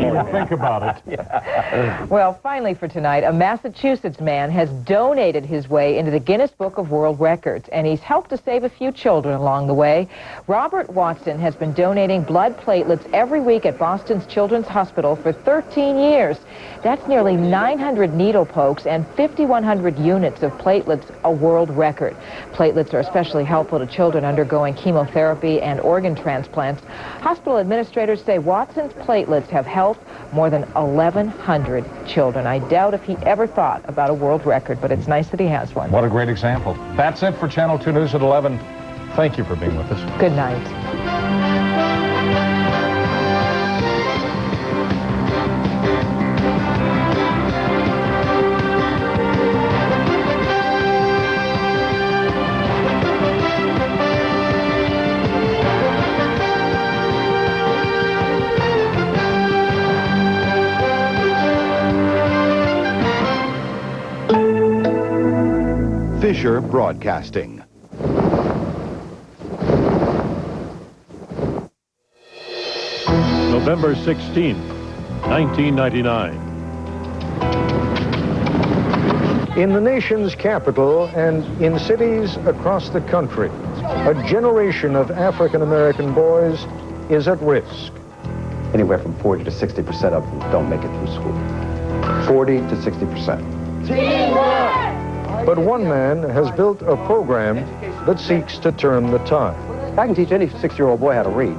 even think about it. Well, finally for tonight, a Massachusetts man has donated his way into the Guinness Book of World Records, and he's helped to save a few children along the way. Robert Watson has been donating blood platelets every week at Boston's Children's Hospital for 13 years. That's nearly 900 needle pokes and 5,100 units of platelets, a world record. Platelets are especially helpful to children undergoing chemotherapy and organ transplants. Hospital administrators say Watson's platelets have helped more than 1,100 children. I doubt if he ever thought about a world record, but it's nice that he has one. What a great example. That's it for Channel 2 News at 11. Thank you for being with us. Good night. Fisher Broadcasting. November 16th, 1999. In the nation's capital and in cities across the country, a generation of African-American boys is at risk. Anywhere from 40 to 60% of them don't make it through school. 40 to 60%. Teamwork! But one man has built a program that seeks to turn the tide. I can teach any 6-year-old boy how to read.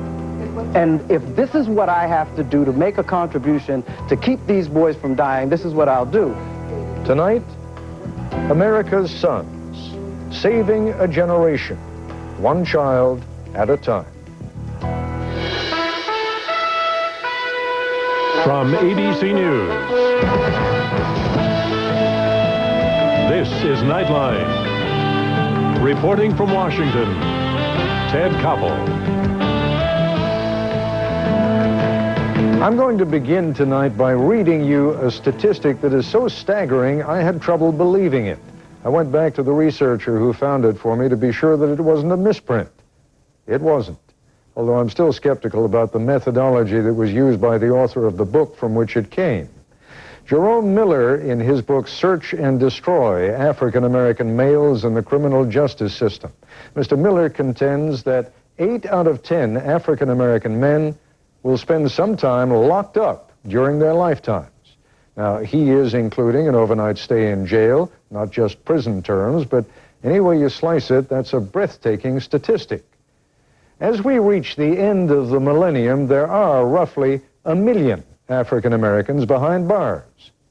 And if this is what I have to do to make a contribution to keep these boys from dying, this is what I'll do. Tonight, America's sons, saving a generation, one child at a time. From ABC News, this is Nightline. Reporting from Washington, Ted Koppel. I'm going to begin tonight by reading you a statistic that is so staggering I had trouble believing it. I went back to the researcher who found it for me to be sure that it wasn't a misprint. It wasn't, although I'm still skeptical about the methodology that was used by the author of the book from which it came. Jerome Miller, in his book Search and Destroy African-American Males in the Criminal Justice System, Mr. Miller contends that 8 out of 10 African-American men will spend some time locked up during their lifetimes. Now, he is including an overnight stay in jail, not just prison terms, but any way you slice it, that's a breathtaking statistic. As we reach the end of the millennium, there are roughly 1 million African Americans behind bars.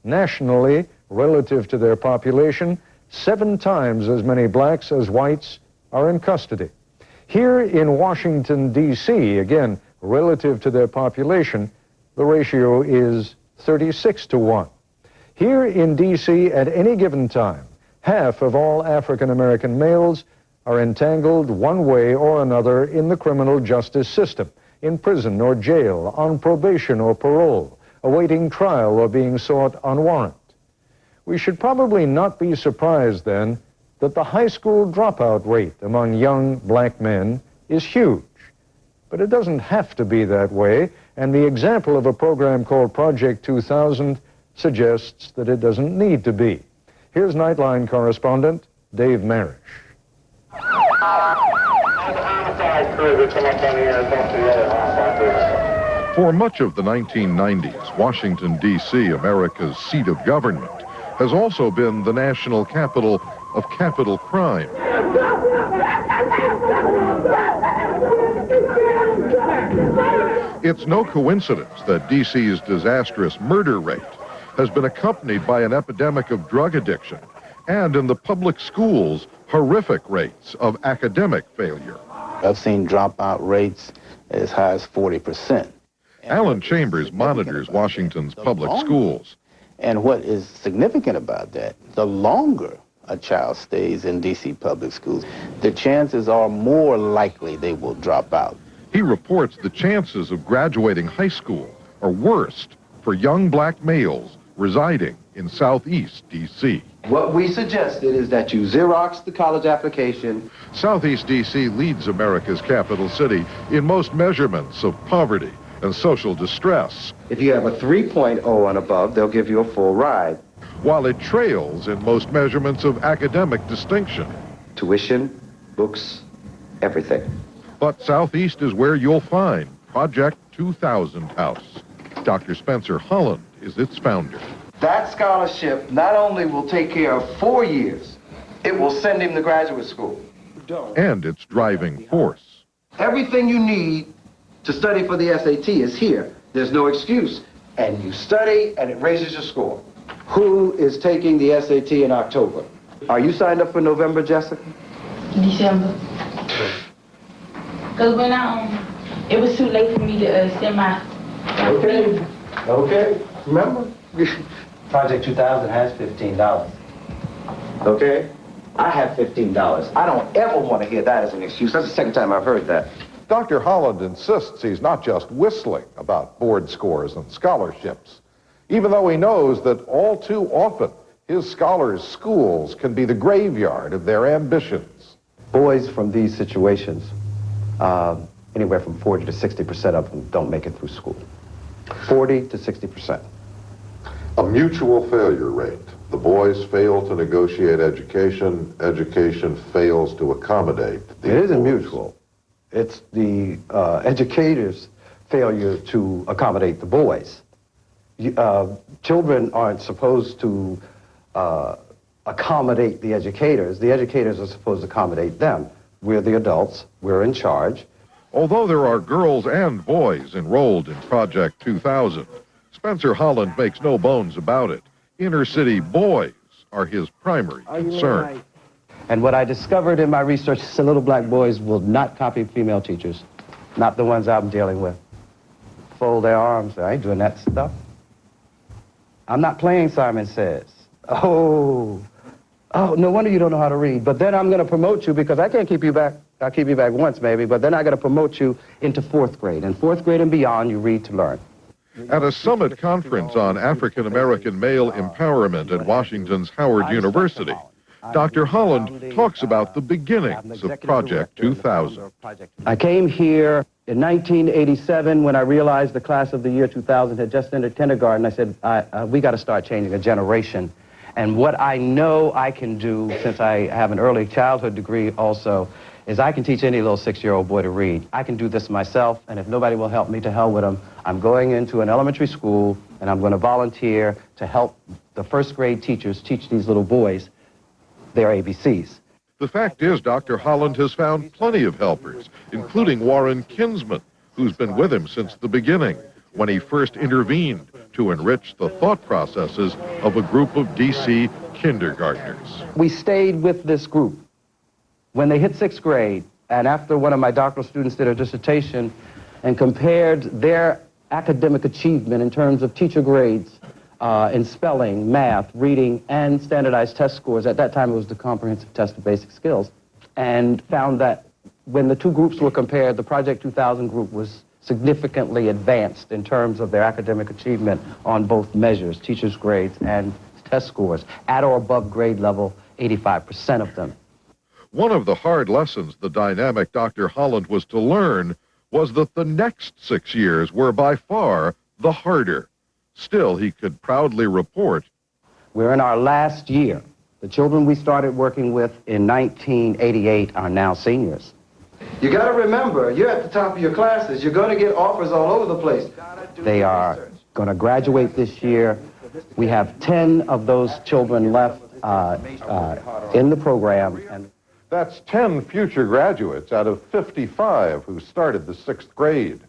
Nationally, relative to their population, 7 times as many blacks as whites are in custody. Here in Washington, D.C., again, relative to their population, the ratio is 36 to 1. Here in D.C., at any given time, half of all African American males are entangled one way or another in the criminal justice system, in prison or jail, on probation or parole, awaiting trial or being sought on warrant. We should probably not be surprised, then, that the high school dropout rate among young black men is huge. But it doesn't have to be that way, and the example of a program called Project 2000 suggests that it doesn't need to be. Here's Nightline correspondent Dave Marish. For much of the 1990s, Washington, D.C., America's seat of government, has also been the national capital of capital crime. It's no coincidence that D.C.'s disastrous murder rate has been accompanied by an epidemic of drug addiction and, in the public schools, horrific rates of academic failure. I've seen dropout rates as high as 40%. Alan Chambers monitors Washington's public schools. And what is significant about that, the longer a child stays in D.C. public schools, the chances are more likely they will drop out. He reports the chances of graduating high school are worst for young black males residing in Southeast D.C. What we suggested is that you Xerox the college application. Southeast D.C. leads America's capital city in most measurements of poverty, and social distress, If you have a 3.0 and above, they'll give you a full ride. while it trails in most measurements of academic distinction. Tuition, books, everything. But Southeast is where you'll find Project 2000 House. Dr. Spencer Holland is its founder. That scholarship not only will take care of 4 years, it will send him to graduate school. And its driving force. Everything you need to study for the SAT is here. There's no excuse. And you study, and it raises your score. Who is taking the SAT in October? Are you signed up for November, Jessica? December. Because when it was too late for me to send my... Okay. Remember? Project 2000 has $15. Okay? I have $15. I don't ever want to hear that as an excuse. That's the second time I've heard that. Dr. Holland insists he's not just whistling about board scores and scholarships, even though he knows that all too often his scholars' schools can be the graveyard of their ambitions. Boys from these situations, anywhere from 40 to 60% of them don't make it through school. 40 to 60%. A mutual failure rate. The boys fail to negotiate education. Education fails to accommodate the It isn't boys. mutual. It's the educators' failure to accommodate the boys. Children aren't supposed to accommodate the educators. The educators are supposed to accommodate them. We're the adults. We're in charge. Although there are girls and boys enrolled in Project 2000, Spencer Holland makes no bones about it. Inner city boys are his primary concern. And what I discovered in my research is the little black boys will not copy female teachers, not the ones I'm dealing with. Fold their arms. I ain't doing that stuff. I'm not playing Simon Says. Oh, no wonder you don't know how to read. But then I'm going to promote you because I can't keep you back. I'll keep you back once maybe, but then I got to promote you into 4th grade. And 4th grade and beyond, you read to learn. At a summit conference on African-American male empowerment at Washington's Howard University, Dr. Holland talks about the beginnings of Project 2000. I came here in 1987 when I realized the class of the year 2000 had just entered kindergarten. I said, we got to start changing a generation. And what I know I can do, since I have an early childhood degree also, is I can teach any little 6-year-old boy to read. I can do this myself, and if nobody will help me, to hell with them. I'm going into an elementary school, and I'm going to volunteer to help the 1st grade teachers teach these little boys their ABCs. The fact is, Dr. Holland has found plenty of helpers, including Warren Kinsman, who's been with him since the beginning, when he first intervened to enrich the thought processes of a group of D.C. kindergartners. We stayed with this group. When they hit 6th grade, and after one of my doctoral students did a dissertation and compared their academic achievement in terms of teacher grades in spelling, math, reading, and standardized test scores, at that time it was the comprehensive test of basic skills, and found that when the two groups were compared, the Project 2000 group was significantly advanced in terms of their academic achievement on both measures, teachers' grades and test scores, at or above grade level, 85% of them. One of the hard lessons the dynamic Dr. Holland was to learn was that the next 6 years were by far the harder. Still, he could proudly report, we're in our last year. The children we started working with in 1988 are now seniors. You got to remember, you're at the top of your classes. You're going to get offers all over the place. They are going to graduate this year. We have 10 of those children left in the program. And that's 10 future graduates out of 55 who started the 6th grade.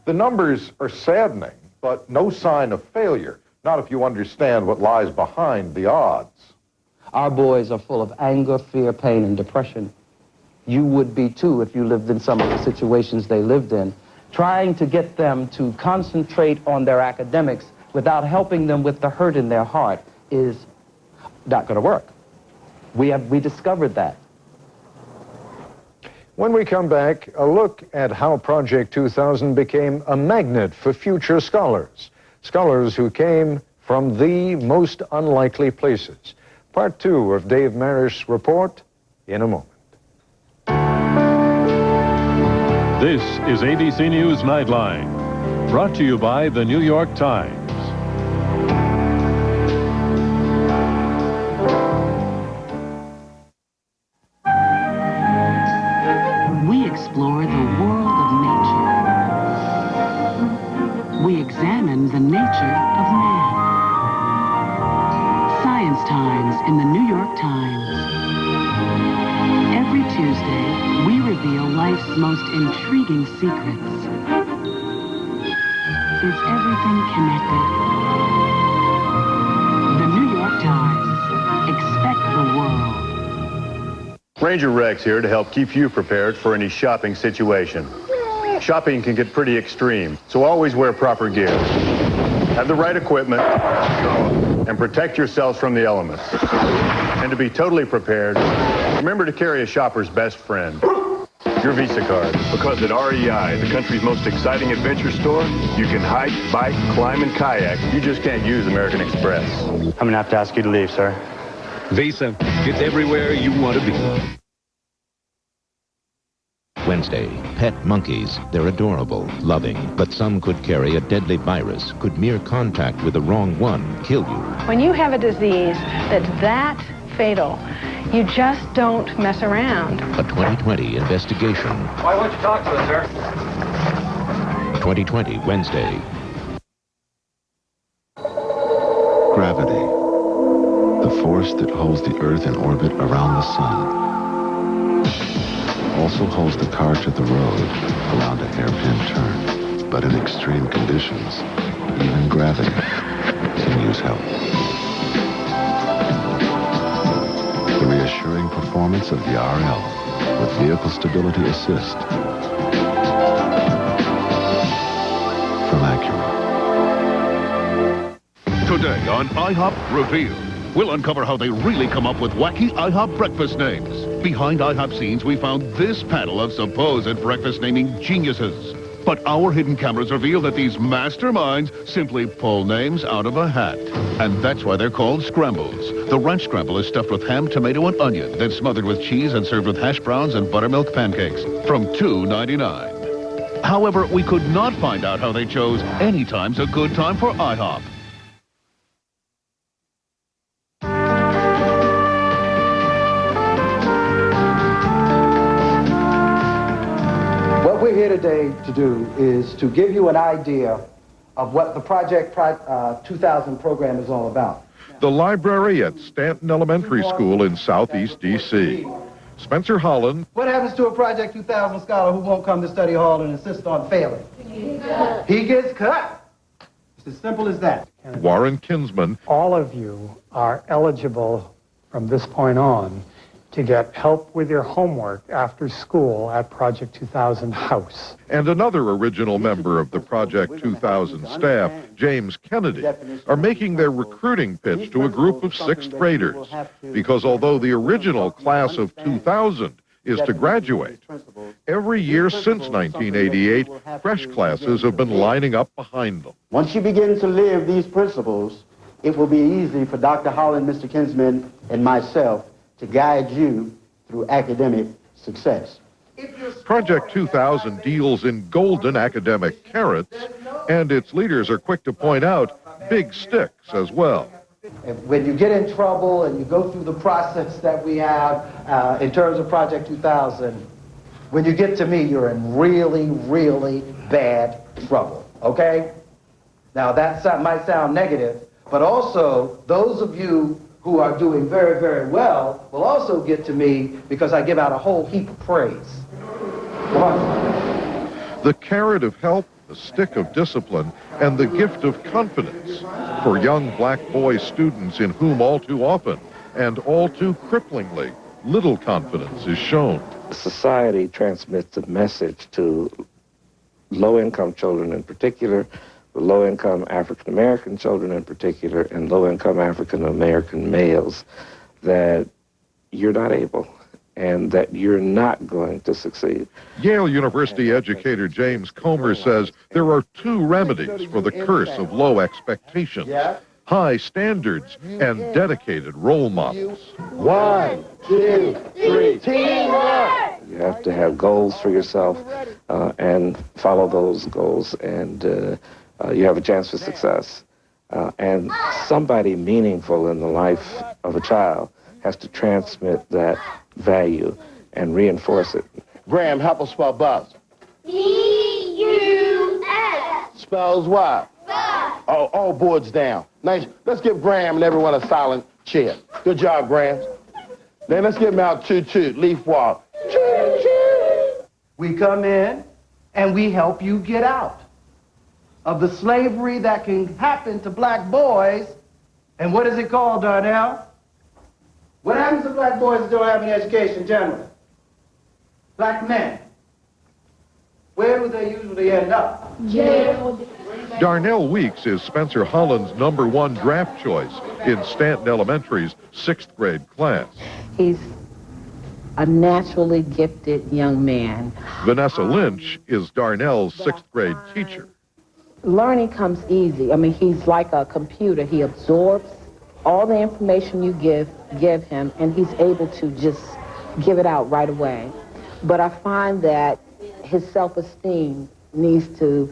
The numbers are saddening, but no sign of failure, not if you understand what lies behind the odds. Our boys are full of anger, fear, pain, and depression. You would be too if you lived in some of the situations they lived in. Trying to get them to concentrate on their academics without helping them with the hurt in their heart is not going to work. We discovered that. When we come back, a look at how Project 2000 became a magnet for future scholars. Scholars who came from the most unlikely places. Part 2 of Dave Marish's report in a moment. This is ABC News Nightline. Brought to you by the New York Times. We explore the world of nature. We examine the nature of man. Science Times in the New York Times. Every Tuesday, we reveal life's most intriguing secrets. Is everything connected? The New York Times. Expect the world. Ranger Rex here to help keep you prepared for any shopping situation. Shopping can get pretty extreme, so always wear proper gear. Have the right equipment, and protect yourselves from the elements. And to be totally prepared, remember to carry a shopper's best friend, your Visa card. Because at REI, the country's most exciting adventure store, you can hike, bike, climb, and kayak. You just can't use American Express. I'm going to have to ask you to leave, sir. Visa, it's everywhere you want to be. Wednesday, pet monkeys. They're adorable, loving, but some could carry a deadly virus. Could mere contact with the wrong one kill you? When you have a disease that's that fatal, you just don't mess around. A 2020 investigation. Why won't you talk to us, sir? 2020, Wednesday. Gravity. The force that holds the Earth in orbit around the sun. Also holds the car to the road around a hairpin turn. But in extreme conditions, even gravity can use help. The reassuring performance of the RL with Vehicle Stability Assist from Acura. Today on IHOP Reveal, we'll uncover how they really come up with wacky IHOP breakfast names. Behind IHOP scenes, we found this panel of supposed breakfast naming geniuses. But our hidden cameras reveal that these masterminds simply pull names out of a hat. And that's why they're called scrambles. The ranch scramble is stuffed with ham, tomato, and onion, then smothered with cheese and served with hash browns and buttermilk pancakes from $2.99. However, we could not find out how they chose any time's a good time for IHOP. What we're here today to do is to give you an idea of what the Project 2000 program is all about. The library at Stanton Elementary School in Southeast D.C. Spencer Holland. What happens to a Project 2000 scholar who won't come to study hall and insists on failing? He gets cut. It's as simple as that. Warren Kinsman. All of you are eligible from this point on to get help with your homework after school at Project 2000 House. And another original member of the Project 2000 staff, James Kennedy, are making their recruiting pitch to a group of sixth graders. Because although the original class of 2000 is to graduate, every year since 1988, fresh classes have been lining up behind them. Once you begin to live these principles, it will be easy for Dr. Holland, Mr. Kinsman, and myself to guide you through academic success. Project 2000 deals in golden academic carrots, and its leaders are quick to point out big sticks as well. When you get in trouble and you go through the process that we have in terms of Project 2000, when you get to me, you're in really, really bad trouble, okay? Now, that might sound negative, but also those of you who are doing very, very well will also get to me because I give out a whole heap of praise. The carrot of help, the stick of discipline, and the gift of confidence for young black boy students in whom all too often and all too cripplingly little confidence is shown. Society transmits a message to low-income children in particular, low-income African-American children in particular, and low-income African-American males, that you're not able and that you're not going to succeed. Yale University educator James Comer says there are two remedies for the curse of low expectations: high standards and dedicated role models. 1, 2, 3, teamwork! You have to have goals for yourself and follow those goals, and you have a chance for success. And somebody meaningful in the life of a child has to transmit that value and reinforce it. Graham, help us spell buzz. B-U-S. Spells what? Buzz. Oh, all boards down. Nice. Let's give Graham and everyone a silent cheer. Good job, Graham. Then let's give him out toot-toot, leaf walk. Toot-toot. We come in and we help you get out of the slavery that can happen to black boys. And what is it called, Darnell? What happens to black boys that don't have any education generally? Black men. Where do they usually end up? Jail. Darnell Weeks is Spencer Holland's #1 draft choice in Stanton Elementary's 6th grade class. He's a naturally gifted young man. Vanessa Lynch is Darnell's 6th grade teacher. Learning comes easy. I mean, he's like a computer. He absorbs all the information you give him, and he's able to just give it out right away. But I find that his self-esteem needs to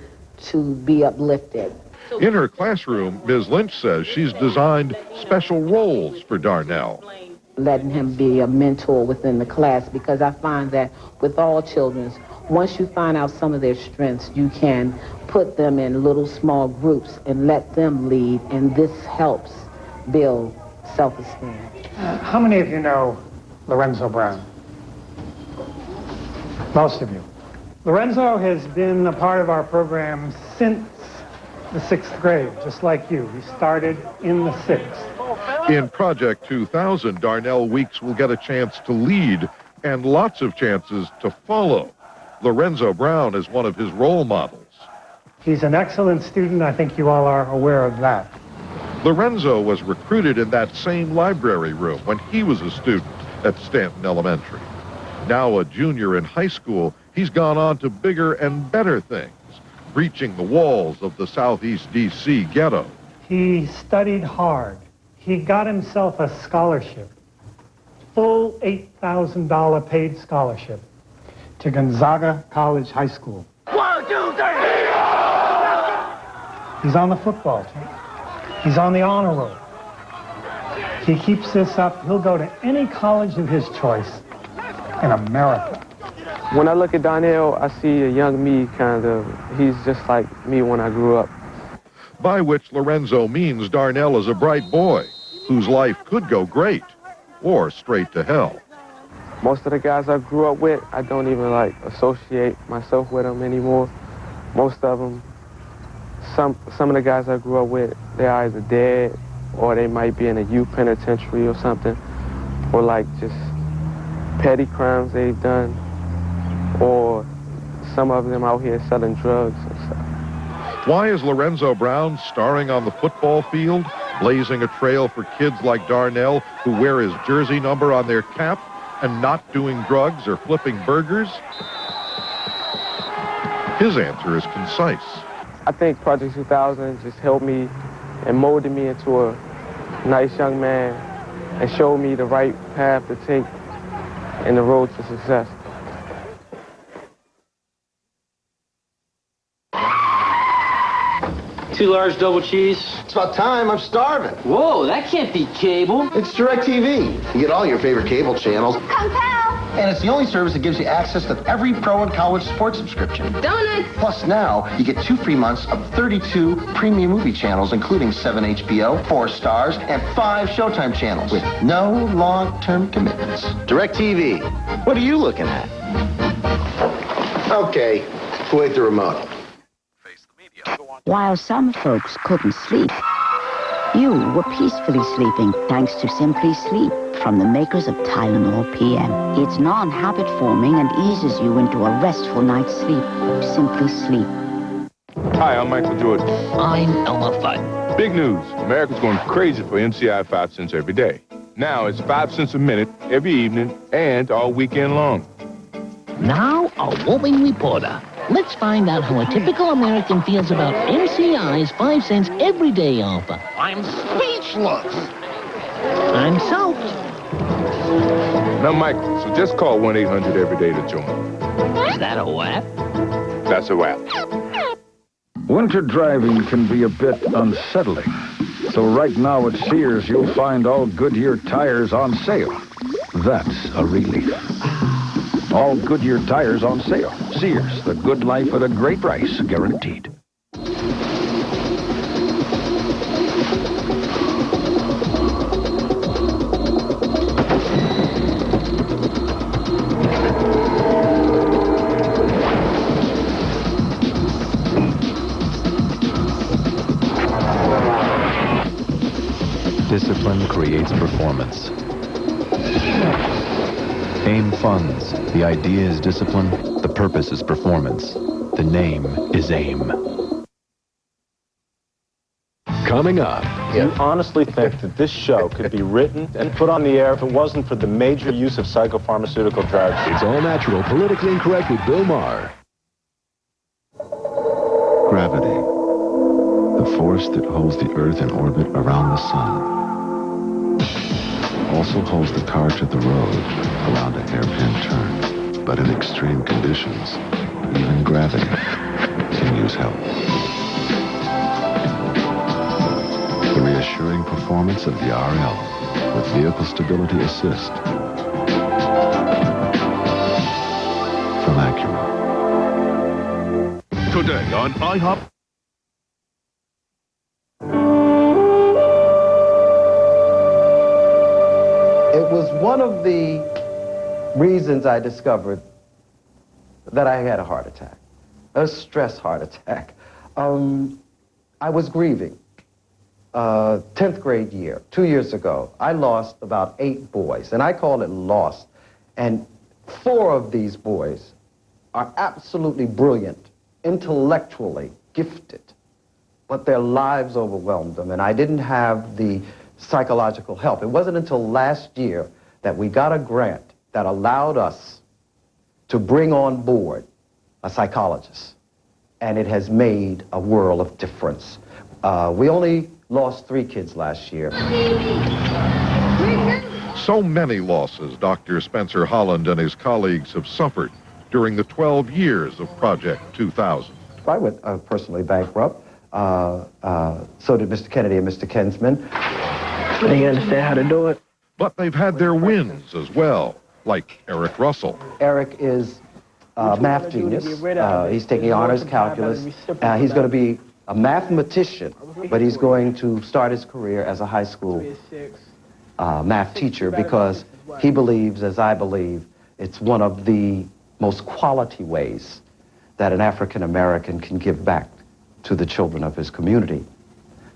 be uplifted. In her classroom, Ms. Lynch says she's designed special roles for Darnell. Letting him be a mentor within the class, because I find that with all children, once you find out some of their strengths, you can put them in little small groups and let them lead, and this helps build self-esteem. How many of you know Lorenzo Brown? Most of you. Lorenzo has been a part of our program since the 6th grade, just like you. He started in the 6th. In Project 2000, Darnell Weeks will get a chance to lead and lots of chances to follow. Lorenzo Brown is one of his role models. He's an excellent student. I think you all are aware of that. Lorenzo was recruited in that same library room when he was a student at Stanton Elementary. Now a junior in high school, he's gone on to bigger and better things, breaching the walls of the Southeast D.C. ghetto. He studied hard. He got himself a scholarship, full $8,000 paid scholarship to Gonzaga College High School. 1, 2, 3. He's on the football team. He's on the honor roll. He keeps this up, he'll go to any college of his choice in America. When I look at Darnell, I see a young me, kind of. He's just like me when I grew up. By which Lorenzo means Darnell is a bright boy whose life could go great or straight to hell. Most of the guys I grew up with, I don't even associate myself with them anymore. Most of them, some of the guys I grew up with, they're either dead or they might be in a youth penitentiary or something, or just petty crimes they've done, or some of them out here selling drugs and stuff. Why is Lorenzo Brown starring on the football field, blazing a trail for kids like Darnell who wear his jersey number on their cap and not doing drugs or flipping burgers? His answer is concise. I think Project 2000 just helped me and molded me into a nice young man and showed me the right path to take in the road to success. Two large double cheese. It's about time. I'm starving. Whoa, that can't be cable. It's DirecTV. You get all your favorite cable channels. Kung Pao. And it's the only service that gives you access to every pro and college sports subscription. Donuts. Plus now, you get 2 free months of 32 premium movie channels, including 7 HBO, 4 Stars, and 5 Showtime channels with no long-term commitments. DirecTV. What are you looking at? Okay, who ate the remote? While some folks couldn't sleep, you were peacefully sleeping thanks to Simply Sleep from the makers of Tylenol PM. It's non-habit forming and eases you into a restful night's sleep. Simply Sleep. Hi, I'm Michael Jordan. I'm Elmer Fudd. Big news. America's going crazy for MCI 5 cents every day. Now it's 5 cents a minute every evening and all weekend long. Now, a roving reporter. Let's find out how a typical American feels about MCI's 5 cents every day offer. I'm speechless. I'm soaked. Now, Michael, so just call 1-800 every day to join. Is that a whap? That's a wrap. Winter driving can be a bit unsettling. So right now at Sears, you'll find all Goodyear tires on sale. That's a relief. All Goodyear tires on sale. Sears, the good life at a great price, guaranteed. Discipline creates performance. AIM funds. The idea is discipline. The purpose is performance. The name is AIM. Coming up. Do you honestly think that this show could be written and put on the air if it wasn't for the major use of psychopharmaceutical drugs? It's All Natural, Politically Incorrect with Bill Maher. Gravity, the force that holds the Earth in orbit around the sun, also holds the car to the road around a hairpin turn. But in extreme conditions, even gravity can use help. The reassuring performance of the RL with Vehicle Stability Assist from Acura. Today on IHOP. It was one of the reasons I discovered that I had a heart attack, a stress heart attack. I was grieving. 10th grade year, 2 years ago, I lost about 8 boys, and I call it lost. And 4 of these boys are absolutely brilliant, intellectually gifted, but their lives overwhelmed them, and I didn't have the psychological help. It wasn't until last year that we got a grant that allowed us to bring on board a psychologist, and it has made a world of difference. We only lost 3 kids last year. So many losses Dr. Spencer Holland and his colleagues have suffered during the 12 years of Project 2000. I went personally bankrupt. So did Mr. Kennedy and Mr. Kinsman. They understand how to do it. But they've had their wins as well, like Eric Russell. Eric is a math genius. He's taking honors calculus. He's going to be a mathematician, but he's going to start his career as a high school math teacher because he believes, as I believe, it's one of the most quality ways that an African American can give back to the children of his community.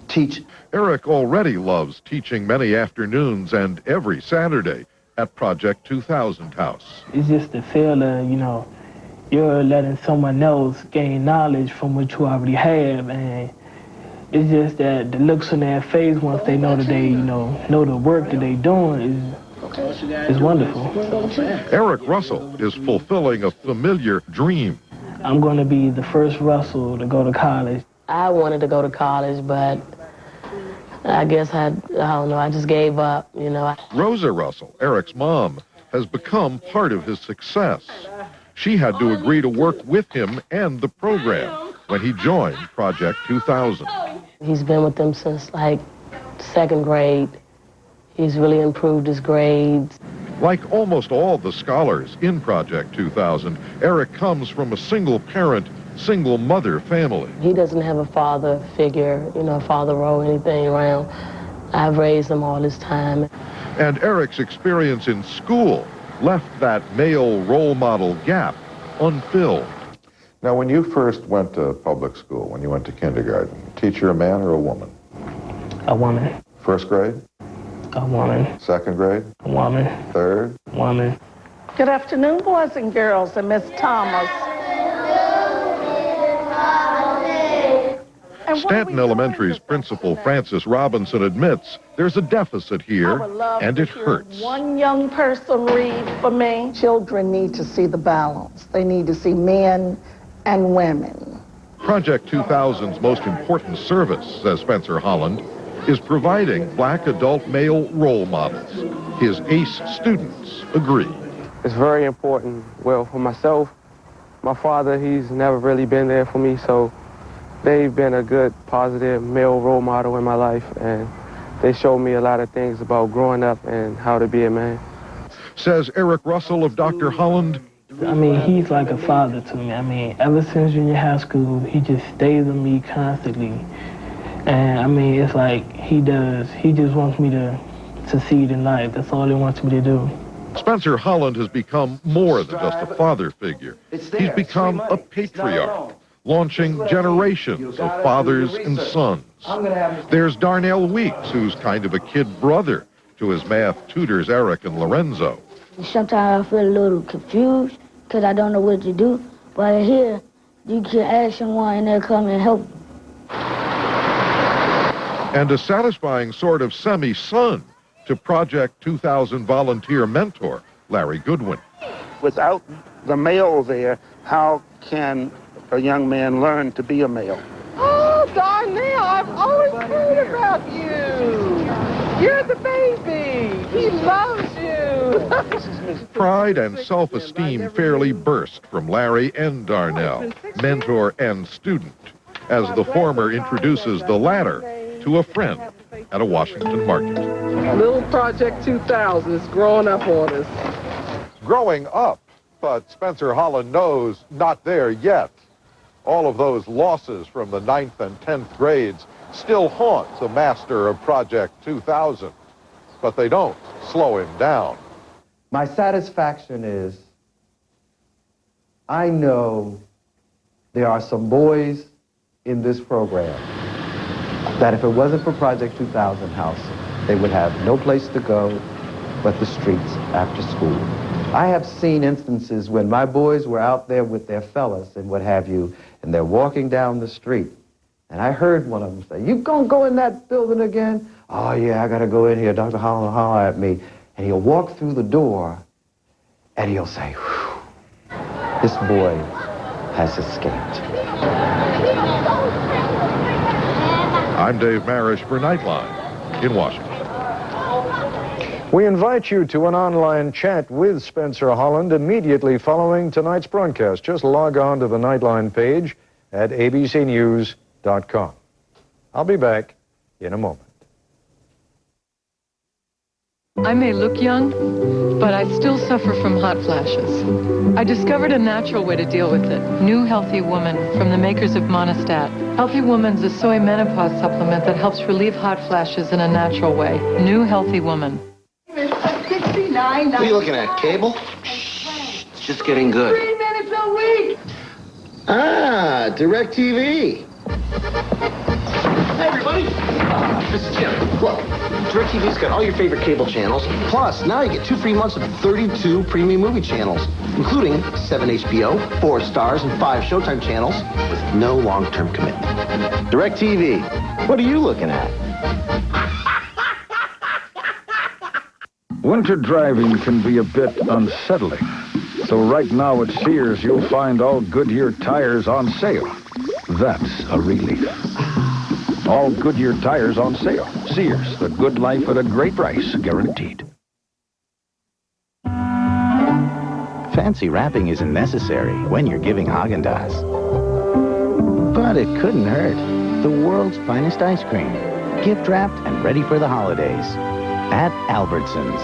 Teach. Eric already loves teaching many afternoons and every Saturday at Project 2000 House. It's just the feel of, you're letting someone else gain knowledge from what you already have, and it's just that the looks on their face once they know that they, know the work that they're doing is wonderful. Eric Russell is fulfilling a familiar dream. I'm going to be the first Russell to go to college. I wanted to go to college, but I guess I don't know, I just gave up, Rosa Russell, Eric's mom, has become part of his success. She had to agree to work with him and the program when he joined Project 2000. He's been with them since, 2nd grade. He's really improved his grades. Like almost all the scholars in Project 2000, Eric comes from a single-parent, single-mother family. He doesn't have a father figure, father role, anything around. I've raised him all this time. And Eric's experience in school left that male role model gap unfilled. Now, when you first went to public school, when you went to kindergarten, teacher a man or a woman? A woman. First grade? A woman. Second grade? A woman. Third? Woman. Good afternoon, boys and girls, and Miss Thomas. Stanton Elementary's principal, Francis Robinson, admits there's a deficit here, and it hurts. One young person read for me. Children need to see the balance. They need to see men and women. Project 2000's most important service, says Spencer Holland, is providing black adult male role models. His ace students agree. It's very important. Well, for myself, my father, he's never really been there for me, so they've been a good, positive male role model in my life, and they showed me a lot of things about growing up and how to be a man. Says Eric Russell of Dr. Holland. I mean, he's like a father to me. I mean, ever since junior high school, he just stays with me constantly. And I mean, it's like he just wants me to succeed in life. That's all he wants me to do. Spencer Holland has become more than just a father figure. He's become a patriarch, launching generations of fathers and sons. There's Darnell Weeks, who's kind of a kid brother to his math tutors Eric and Lorenzo. Sometimes I feel a little confused because I don't know what to do. But here, you can ask someone and they'll come and help you. And a satisfying sort of semi-son to Project 2000 volunteer mentor Larry Goodwin. Without the male there, how can a young man learn to be a male? Oh, Darnell, I've always heard about you. You're the baby. He loves you. Pride and self-esteem fairly burst from Larry and Darnell, mentor and student, as the former introduces the latter to a friend at a Washington market. Little Project 2000 is growing up on us. Growing up, but Spencer Holland knows not there yet. All of those losses from the 9th and 10th grades still haunt the master of Project 2000, but they don't slow him down. My satisfaction is I know there are some boys in this program that if it wasn't for Project 2000 House, they would have no place to go but the streets after school. I have seen instances when my boys were out there with their fellas and what have you, and they're walking down the street, and I heard one of them say, "You gonna go in that building again?" "Oh yeah, I gotta go in here. Dr. Holland will holler at me." And he'll walk through the door, and he'll say, "Whew, this boy has escaped." I'm Dave Marish for Nightline in Washington. We invite you to an online chat with Spencer Holland immediately following tonight's broadcast. Just log on to the Nightline page at abcnews.com. I'll be back in a moment. I may look young, but I still suffer from hot flashes. I discovered a natural way to deal with it. New Healthy Woman from the makers of Monistat. Healthy Woman's a soy menopause supplement that helps relieve hot flashes in a natural way. New Healthy Woman. $69.99. What are you looking at, cable? Shh, it's just getting good. 3 minutes a week. Ah, DirecTV. Hey, everybody. This is Jim. Look, DirecTV's got all your favorite cable channels. Plus, now you get 2 free months of 32 premium movie channels, including 7 HBO, 4 Stars, and 5 Showtime channels with no long-term commitment. DirecTV. What are you looking at? Winter driving can be a bit unsettling. So right now at Sears, you'll find all Goodyear tires on sale. That's a relief. All Goodyear tires on sale. Sears, the good life at a great price, guaranteed. Fancy wrapping isn't necessary when you're giving Haagen-Dazs. But it couldn't hurt. The world's finest ice cream. Gift wrapped and ready for the holidays. At Albertsons.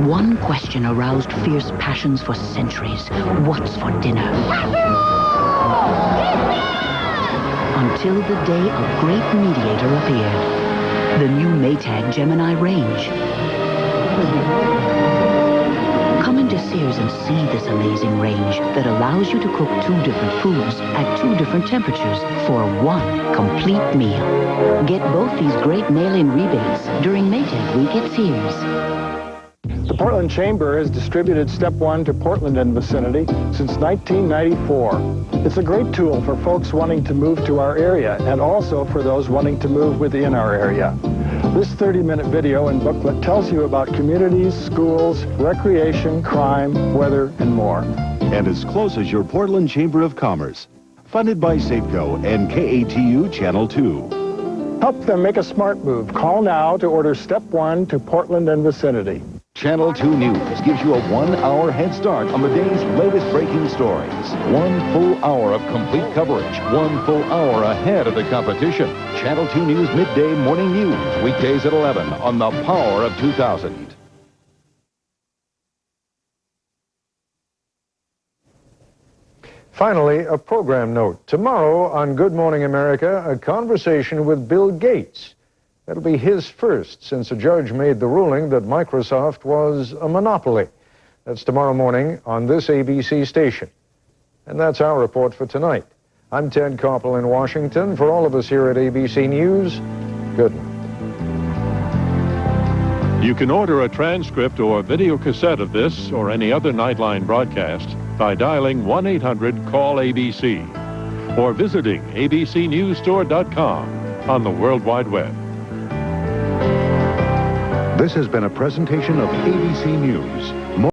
One question aroused fierce passions for centuries. What's for dinner? Until the day a great mediator appeared. The new Maytag Gemini range. Come into Sears and see this amazing range that allows you to cook 2 different foods at 2 different temperatures for 1 complete meal. Get both these great mail-in rebates during Maytag Week at Sears. The Portland Chamber has distributed Step 1 to Portland and vicinity since 1994. It's a great tool for folks wanting to move to our area and also for those wanting to move within our area. This 30-minute video and booklet tells you about communities, schools, recreation, crime, weather, and more. And as close as your Portland Chamber of Commerce. Funded by Safeco and KATU Channel 2. Help them make a smart move. Call now to order Step 1 to Portland and vicinity. Channel 2 News gives you a 1-hour head start on the day's latest breaking stories. 1 full hour of complete coverage. 1 full hour ahead of the competition. Channel 2 News Midday Morning News. Weekdays at 11 on the Power of 2000. Finally, a program note. Tomorrow on Good Morning America, a conversation with Bill Gates. That'll be his first since a judge made the ruling that Microsoft was a monopoly. That's tomorrow morning on this ABC station. And that's our report for tonight. I'm Ted Koppel in Washington. For all of us here at ABC News, good night. You can order a transcript or video cassette of this or any other Nightline broadcast by dialing 1-800-CALL-ABC or visiting abcnewsstore.com on the World Wide Web. This has been a presentation of ABC News.